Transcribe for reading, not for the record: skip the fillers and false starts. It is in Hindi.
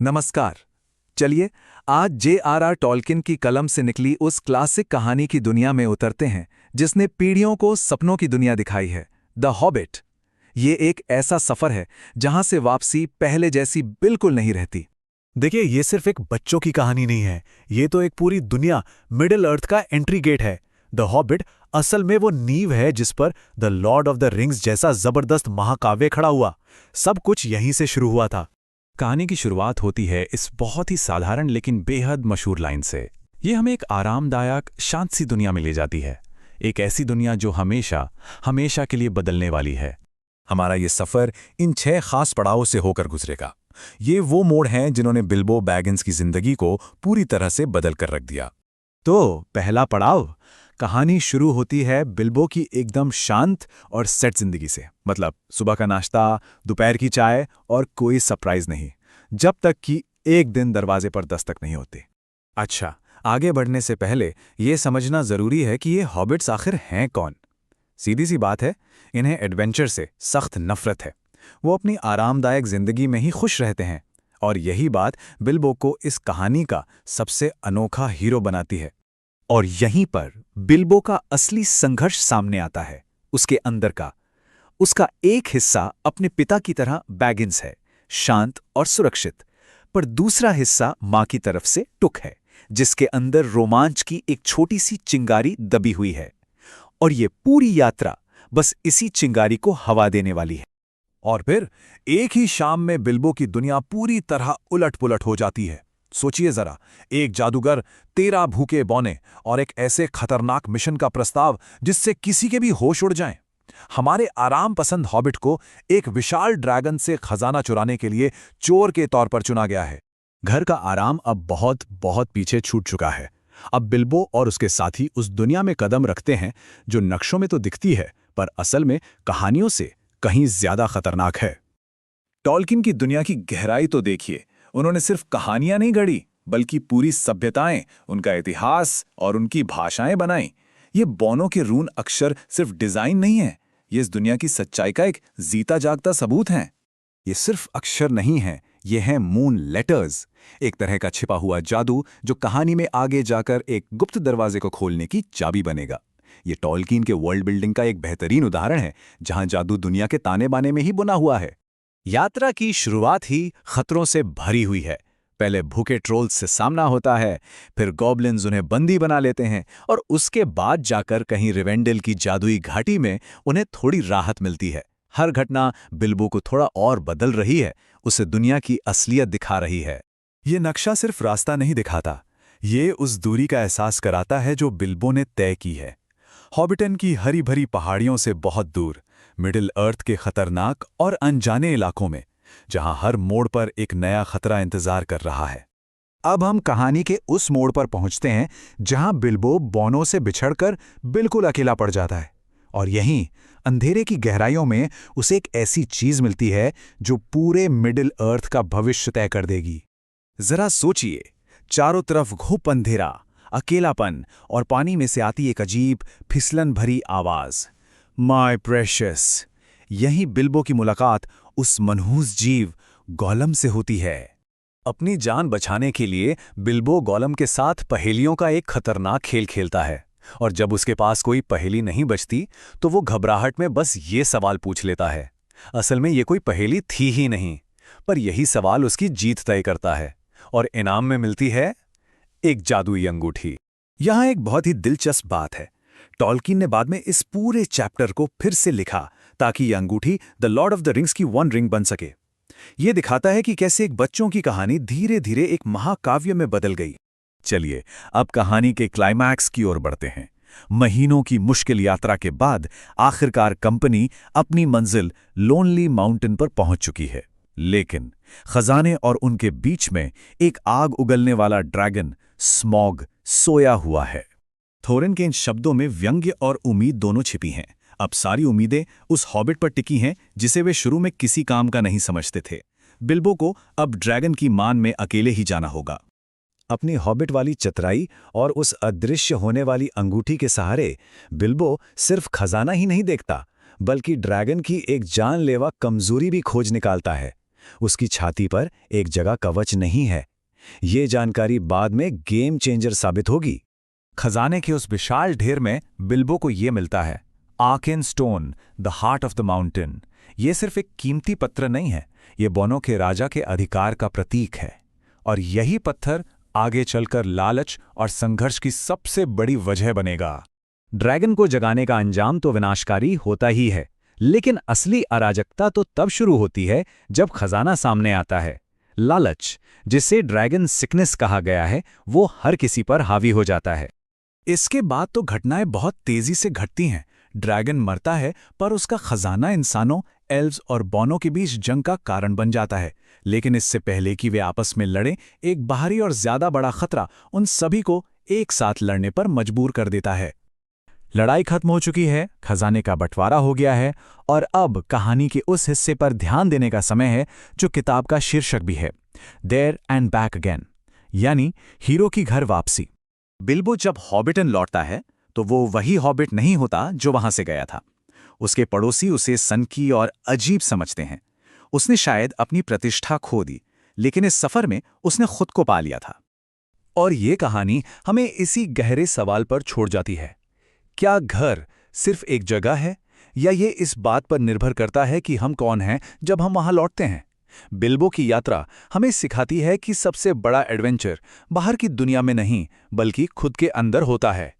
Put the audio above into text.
नमस्कार। चलिए आज जे.आर.आर. टॉल्किन की कलम से निकली उस क्लासिक कहानी की दुनिया में उतरते हैं जिसने पीढ़ियों को सपनों की दुनिया दिखाई है, द हॉबिट। ये एक ऐसा सफर है जहां से वापसी पहले जैसी बिल्कुल नहीं रहती। देखिए, ये सिर्फ एक बच्चों की कहानी नहीं है। ये तो एक पूरी दुनिया, मिडिल अर्थ का एंट्री गेट है। द हॉबिट असल में वो नींव है जिस पर the Lord of the rings जैसा जबरदस्त महाकाव्य खड़ा हुआ। सब कुछ यहीं से शुरू हुआ था। कहानी की शुरुआत होती है इस बहुत ही साधारण लेकिन बेहद मशहूर लाइन से। ये हमें एक आरामदायक शांत सी दुनिया में ले जाती है, एक ऐसी दुनिया जो हमेशा हमेशा के लिए बदलने वाली है। हमारा ये सफ़र इन 6 खास पड़ावों से होकर गुजरेगा। ये वो मोड़ हैं जिन्होंने बिल्बो बैगिंस की जिंदगी को पूरी तरह से बदल कर रख दिया। तो पहला पड़ाव, कहानी शुरू होती है बिल्बो की एकदम शांत और सेट जिंदगी से। मतलब सुबह का नाश्ता, दोपहर की चाय और कोई सरप्राइज नहीं, जब तक कि एक दिन दरवाजे पर दस्तक नहीं होती। अच्छा, आगे बढ़ने से पहले ये समझना ज़रूरी है कि ये हॉबिट्स आखिर हैं कौन। सीधी सी बात है, इन्हें एडवेंचर से सख्त नफरत है। वो अपनी आरामदायक जिंदगी में ही खुश रहते हैं, और यही बात बिल्बो को इस कहानी का सबसे अनोखा हीरो बनाती है। और यहीं पर बिल्बो का असली संघर्ष सामने आता है। उसके अंदर का उसका एक हिस्सा अपने पिता की तरह बैगिंस है, शांत और सुरक्षित, पर दूसरा हिस्सा मां की तरफ से टुक है, जिसके अंदर रोमांच की एक छोटी सी चिंगारी दबी हुई है। और ये पूरी यात्रा बस इसी चिंगारी को हवा देने वाली है। और फिर एक ही शाम में बिल्बो की दुनिया पूरी तरह उलट-पुलट हो जाती है। सोचिए जरा, एक जादूगर, 13 भूखे बौने और एक ऐसे खतरनाक मिशन का प्रस्ताव जिससे किसी के भी होश उड़ जाएं। हमारे आराम पसंद हॉबिट को एक विशाल ड्रैगन से खजाना चुराने के लिए चोर के तौर पर चुना गया है। घर का आराम अब बहुत बहुत पीछे छूट चुका है। अब बिल्बो और उसके साथी उस दुनिया में कदम रखते हैं जो नक्शों में तो दिखती है, पर असल में कहानियों से कहीं ज्यादा खतरनाक है। टॉल्किन की दुनिया की गहराई तो देखिए। उन्होंने सिर्फ कहानियां नहीं गढ़ी, बल्कि पूरी सभ्यताएं, उनका इतिहास और उनकी भाषाएं बनाई। ये बौनों के रून अक्षर सिर्फ डिजाइन नहीं है, ये इस दुनिया की सच्चाई का एक जीता जागता सबूत है। ये सिर्फ अक्षर नहीं है, ये हैं मून लेटर्स, एक तरह का छिपा हुआ जादू जो कहानी में आगे जाकर एक गुप्त दरवाजे को खोलने की चाबी बनेगा। ये टॉल्किन के वर्ल्ड बिल्डिंग का एक बेहतरीन उदाहरण है, जहां जादू दुनिया के ताने बाने में ही बुना हुआ है। यात्रा की शुरुआत ही खतरों से भरी हुई है। पहले भूखे ट्रोल्स से सामना होता है, फिर गॉब्लिन्स उन्हें बंदी बना लेते हैं, और उसके बाद जाकर कहीं रिवेंडल की जादुई घाटी में उन्हें थोड़ी राहत मिलती है। हर घटना बिल्बो को थोड़ा और बदल रही है, उसे दुनिया की असलियत दिखा रही है। ये नक्शा सिर्फ रास्ता नहीं दिखाता, ये उस दूरी का एहसास कराता है जो बिल्बो ने तय की है। हॉबिटन की हरी भरी पहाड़ियों से बहुत दूर, मिडिल अर्थ के खतरनाक और अनजाने इलाकों में, जहां हर मोड़ पर एक नया खतरा इंतजार कर रहा है। अब हम कहानी के उस मोड़ पर पहुंचते हैं जहां बिल्बो बौनों से बिछड़कर बिल्कुल अकेला पड़ जाता है, और यहीं अंधेरे की गहराइयों में उसे एक ऐसी चीज मिलती है जो पूरे मिडिल अर्थ का भविष्य तय कर देगी। जरा सोचिए, चारों तरफ घुप अंधेरा, अकेलापन, और पानी में से आती एक अजीब फिसलन भरी आवाज, माय प्रेशियस। यहीं बिल्बो की मुलाकात उस मनहूस जीव गोलम से होती है। अपनी जान बचाने के लिए बिल्बो गोलम के साथ पहेलियों का एक खतरनाक खेल खेलता है, और जब उसके पास कोई पहेली नहीं बचती तो वो घबराहट में बस ये सवाल पूछ लेता है। असल में ये कोई पहेली थी ही नहीं, पर यही सवाल उसकी जीत तय करता है, और इनाम में मिलती है एक जादुई अंगूठी। यहां एक बहुत ही दिलचस्प बात है, टॉल्किन ने बाद में इस पूरे चैप्टर को फिर से लिखा ताकि यह अंगूठी the Lord of the rings की वन रिंग बन सके। यह दिखाता है कि कैसे एक बच्चों की कहानी धीरे धीरे एक महाकाव्य में बदल गई। चलिए अब कहानी के क्लाइमैक्स की ओर बढ़ते हैं। महीनों की मुश्किल यात्रा के बाद आखिरकार कंपनी अपनी मंजिल लोनली माउंटेन पर पहुंच चुकी है, लेकिन खजाने और उनके बीच में एक आग उगलने वाला ड्रैगन स्मॉग सोया हुआ है। थोरिन के इन शब्दों में व्यंग्य और उम्मीद दोनों छिपी हैं। अब सारी उम्मीदें उस हॉबिट पर टिकी हैं जिसे वे शुरू में किसी काम का नहीं समझते थे। बिल्बो को अब ड्रैगन की मान में अकेले ही जाना होगा। अपनी हॉबिट वाली चतुराई और उस अदृश्य होने वाली अंगूठी के सहारे बिल्बो सिर्फ खजाना ही नहीं देखता, बल्कि ड्रैगन की एक जानलेवा कमजोरी भी खोज निकालता है। उसकी छाती पर एक जगह कवच नहीं है। ये जानकारी बाद में गेम चेंजर साबित होगी। खजाने के उस विशाल ढेर में बिल्बो को ये मिलता है, arcane stone, the heart of the mountain. ये सिर्फ एक कीमती पत्थर नहीं है, ये बोनो के राजा के अधिकार का प्रतीक है। और यही पत्थर आगे चलकर लालच और संघर्ष की सबसे बड़ी वजह बनेगा। ड्रैगन को जगाने का अंजाम तो विनाशकारी होता ही है, लेकिन असली अराजकता तो तब शुरू होती है जब खजाना सामने आता है। लालच, जिसे ड्रैगन सिकनेस कहा गया है, वो हर किसी पर हावी हो जाता है। इसके बाद तो घटनाएं बहुत तेजी से घटती हैं। ड्रैगन मरता है, पर उसका खजाना इंसानों, एल्व्स और बोनो के बीच जंग का कारण बन जाता है। लेकिन इससे पहले कि वे आपस में लड़ें, एक बाहरी और ज्यादा बड़ा खतरा उन सभी को एक साथ लड़ने पर मजबूर कर देता है। लड़ाई खत्म हो चुकी है, खजाने का बंटवारा हो गया है, और अब कहानी के उस हिस्से पर ध्यान देने का समय है जो किताब का शीर्षक भी है, देयर एंड बैक अगेन, यानी हीरो की घर वापसी। बिल्बो जब हॉबिटन लौटता है तो वो वही हॉबिट नहीं होता जो वहां से गया था। उसके पड़ोसी उसे सनकी और अजीब समझते हैं। उसने शायद अपनी प्रतिष्ठा खो दी, लेकिन इस सफर में उसने खुद को पा लिया था। और ये कहानी हमें इसी गहरे सवाल पर छोड़ जाती है, क्या घर सिर्फ एक जगह है, या ये इस बात पर निर्भर करता है कि हम कौन हैं जब हम वहां लौटते हैं। बिल्बो की यात्रा हमें सिखाती है कि सबसे बड़ा एडवेंचर बाहर की दुनिया में नहीं, बल्कि खुद के अंदर होता है।